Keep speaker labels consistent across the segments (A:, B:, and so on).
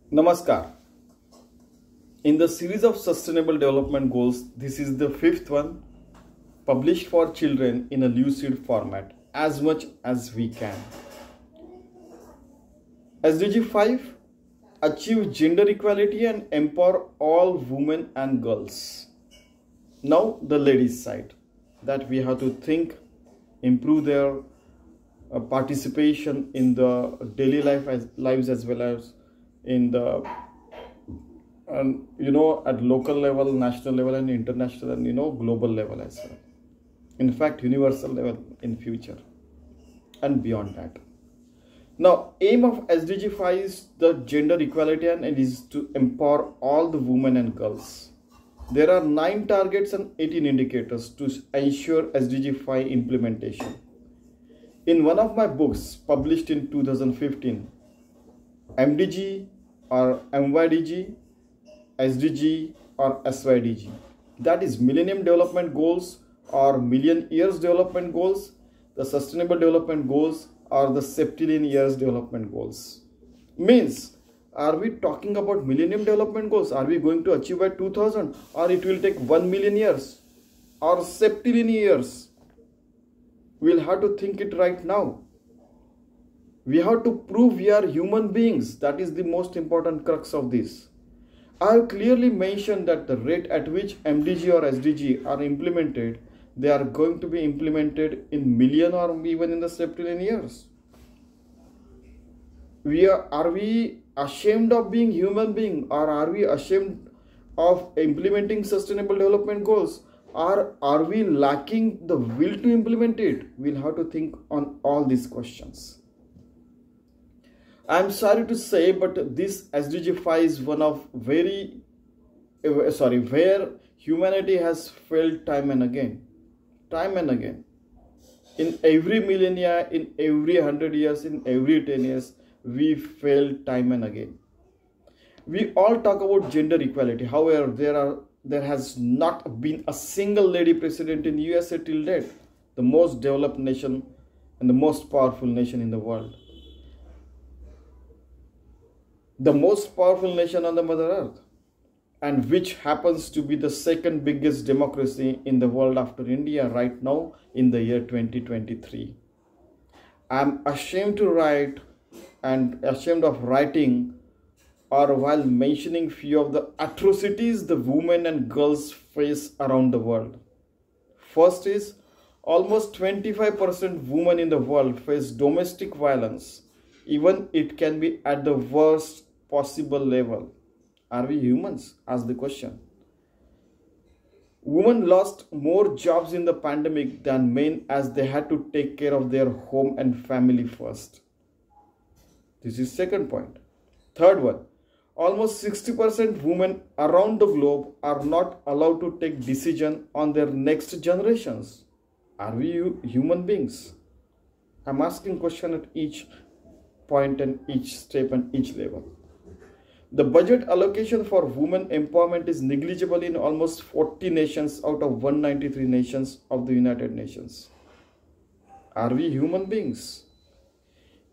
A: Namaskar. In the series of Sustainable Development Goals, this is the fifth one, published for children in a lucid format as much as we can. SDG 5, achieve gender equality and empower all women and girls. Now the ladies' side, that we have to think, improve their participation in the daily lives as well as in the at local level, national level, and international and global level as well. In fact, universal level in future and beyond that. Now, aim of SDG 5 is the gender equality and it is to empower all the women and girls. There are 9 targets and 18 indicators to ensure SDG 5 implementation. In one of my books published in 2015, MDG or MYDG, SDG or SYDG, that is Millennium Development Goals or Million Years Development Goals, the Sustainable Development Goals or the Septillion Years Development Goals. Means, are we talking about Millennium Development Goals? Are we going to achieve by 2000 or it will take 1 million years or septillion years? We'll have to think it right now. We have to prove we are human beings. That is the most important crux of this. I have clearly mentioned that the rate at which MDG or SDG are implemented, they are going to be implemented in million or even in the septillion years. Are we ashamed of being human being, or are we ashamed of implementing sustainable development goals, or are we lacking the will to implement it? We'll have to think on all these questions. I'm sorry to say, but this SDG 5 is one of where humanity has failed time and again. In every millennia, in every 100 years, in every 10 years, we failed time and again. We all talk about gender equality. However, there has not been a single lady president in USA till date, the most developed nation and the most powerful nation in the world. The most powerful nation on the Mother Earth, and which happens to be the second biggest democracy in the world after India right now in the year 2023. I am ashamed to write and ashamed of writing or while mentioning few of the atrocities the women and girls face around the world. First is, almost 25% women in the world face domestic violence. Even it can be at the worst possible level. Are we humans? Ask the question. Women lost more jobs in the pandemic than men as they had to take care of their home and family first. This is second point. Third one, almost 60% women around the globe are not allowed to take decision on their next generations. Are we human beings? I'm asking question at each point and each step and each level. The budget allocation for women empowerment is negligible in almost 40 nations out of 193 nations of the United Nations. Are we human beings?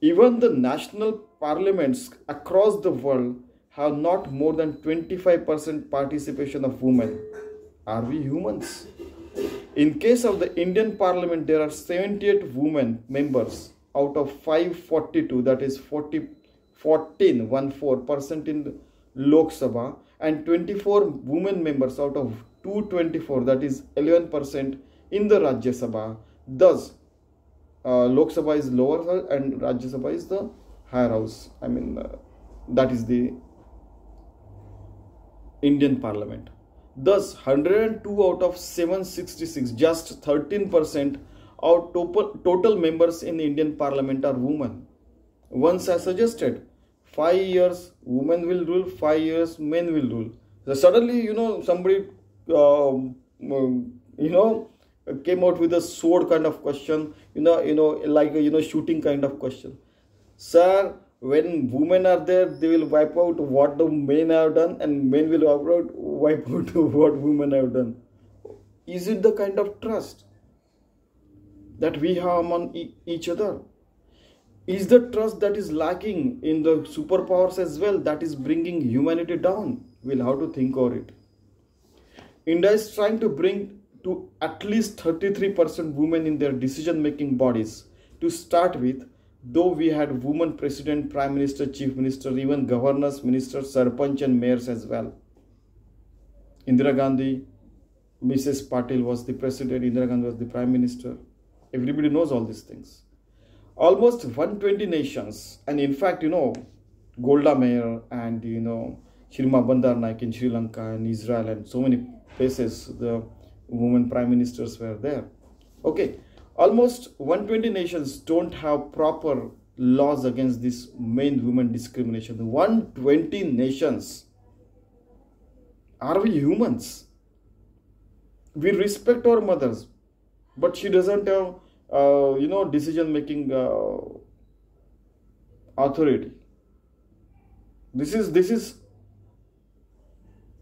A: Even the national parliaments across the world have not more than 25% participation of women. Are we humans? In case of the Indian Parliament, there are 78 women members out of 542, that is 14% in the Lok Sabha, and 24 women members out of 224, that is 11% in the Rajya Sabha. Thus, Lok Sabha is lower and Rajya Sabha is the higher house. That is the Indian Parliament. Thus, 102 out of 766, just 13% of total members in the Indian Parliament are women. Once I suggested 5 years women will rule, 5 years men will rule. So suddenly, somebody, came out with a sword kind of question, shooting kind of question. Sir, when women are there, they will wipe out what the men have done, and men will wipe out what women have done. Is it the kind of trust that we have on each other? Is the trust that is lacking in the superpowers as well that is bringing humanity down? We'll have to think over it. India is trying to bring to at least 33% women in their decision-making bodies to start with, though we had women president, prime minister, chief minister, even governors, ministers, sarpanch and mayors as well. Indira Gandhi, Mrs. Patil was the president, Indira Gandhi was the prime minister. Everybody knows all these things. Almost 120 nations, and in fact, Golda Meir and, Shirma Bandar Naik in Sri Lanka and Israel and so many places, the women prime ministers were there. Okay, almost 120 nations don't have proper laws against this main women discrimination. 120 nations. Are we humans? We respect our mothers, but she doesn't have, decision-making authority. This is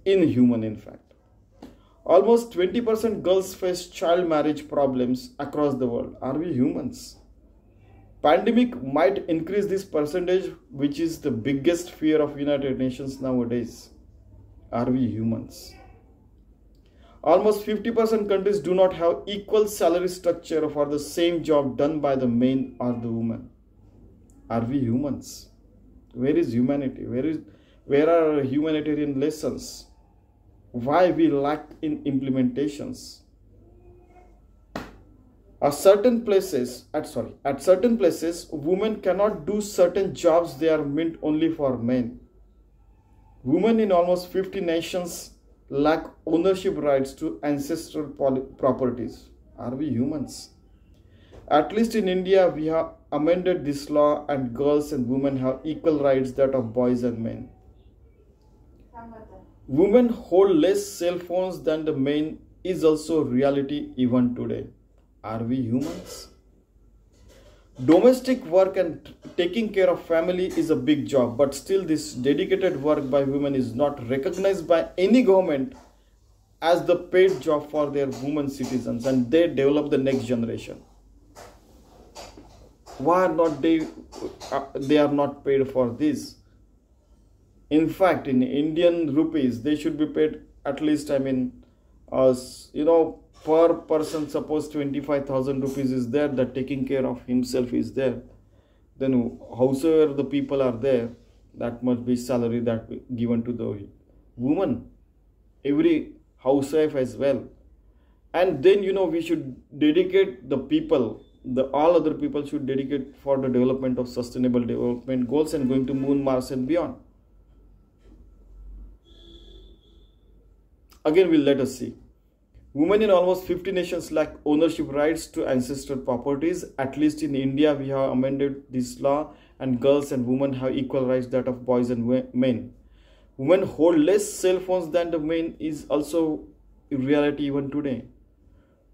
A: inhuman, in fact. Almost 20% girls face child marriage problems across the world. Are we humans? Pandemic might increase this percentage, which is the biggest fear of United Nations nowadays. Are we humans? Almost 50% countries do not have equal salary structure for the same job done by the men or the women. Are we humans? Where is humanity? Where are our humanitarian lessons? Why we lack in implementations? At certain places, women cannot do certain jobs they are meant only for men. Women in almost 50 nations lack ownership rights to ancestral properties. Are we humans? At least in India, we have amended this law and girls and women have equal rights that of boys and men. Women hold less cell phones than the men is also reality even today. Are we humans? Domestic work and taking care of family is a big job, but still this dedicated work by women is not recognized by any government as the paid job for their women citizens, and they develop the next generation. Why are not they are not paid for this? In fact, in Indian rupees, they should be paid at least, per person, suppose 25,000 rupees is there, that taking care of himself is there. Then howsoever the people are there, that must be salary that given to the woman, every housewife as well. And then, we should dedicate the people, all other people should dedicate for the development of sustainable development goals and going to moon, Mars and beyond. Again, let us see. Women in almost 50 nations lack ownership rights to ancestral properties. At least in India, we have amended this law and girls and women have equal rights that of boys and men. Women hold less cell phones than the men is also a reality even today.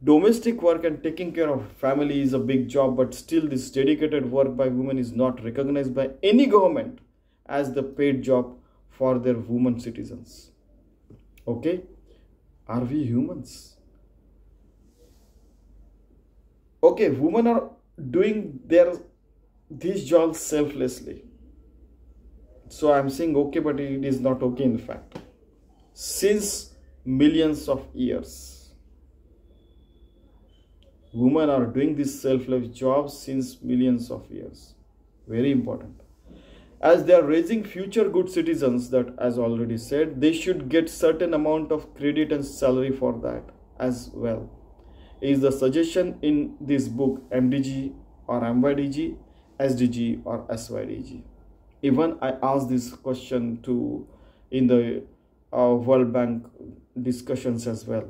A: Domestic work and taking care of family is a big job, but still this dedicated work by women is not recognized by any government as the paid job for their women citizens. Okay? Are we humans? Okay, women are doing these jobs selflessly. So I'm saying okay, but it is not okay in fact. Since millions of years, women are doing these selfless jobs since millions of years. Very important. As they are raising future good citizens, that as already said, they should get certain amount of credit and salary for that as well. Is the suggestion in this book MDG or MYDG, SDG or SYDG? Even I asked this question in the World Bank discussions as well.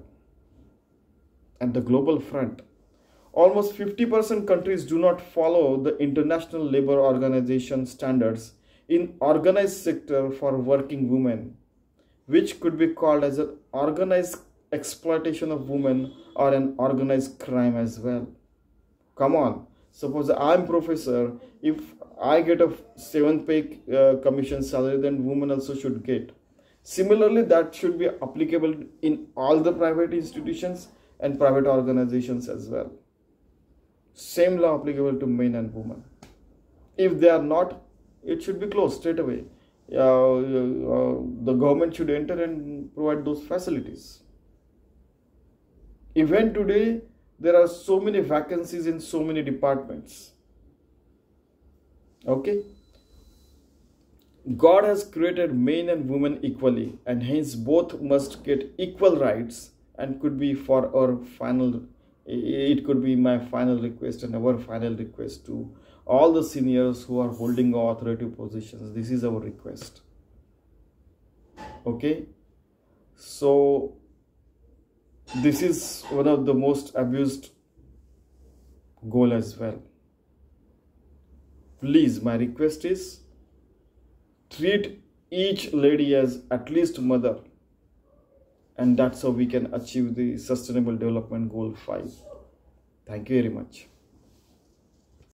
A: At the global front, almost 50% countries do not follow the International Labour Organization standards in organized sector for working women, which could be called as an organized exploitation of women or an organized crime as well. Come on, suppose I'm professor, if I get a 7th pay commission salary, then women also should get. Similarly, that should be applicable in all the private institutions and private organizations as well. Same law applicable to men and women. If they are not, it should be closed straight away. The government should enter and provide those facilities. Even today, there are so many vacancies in so many departments. Okay? God has created men and women equally, and hence both must get equal rights, and could be for our final, it could be my final request and our final request to all the seniors who are holding authoritative positions. This is our request. Okay? So, this is one of the most abused goal as well. Please, my request is, treat each lady as at least mother, and that's how we can achieve the Sustainable Development Goal 5. Thank you very much.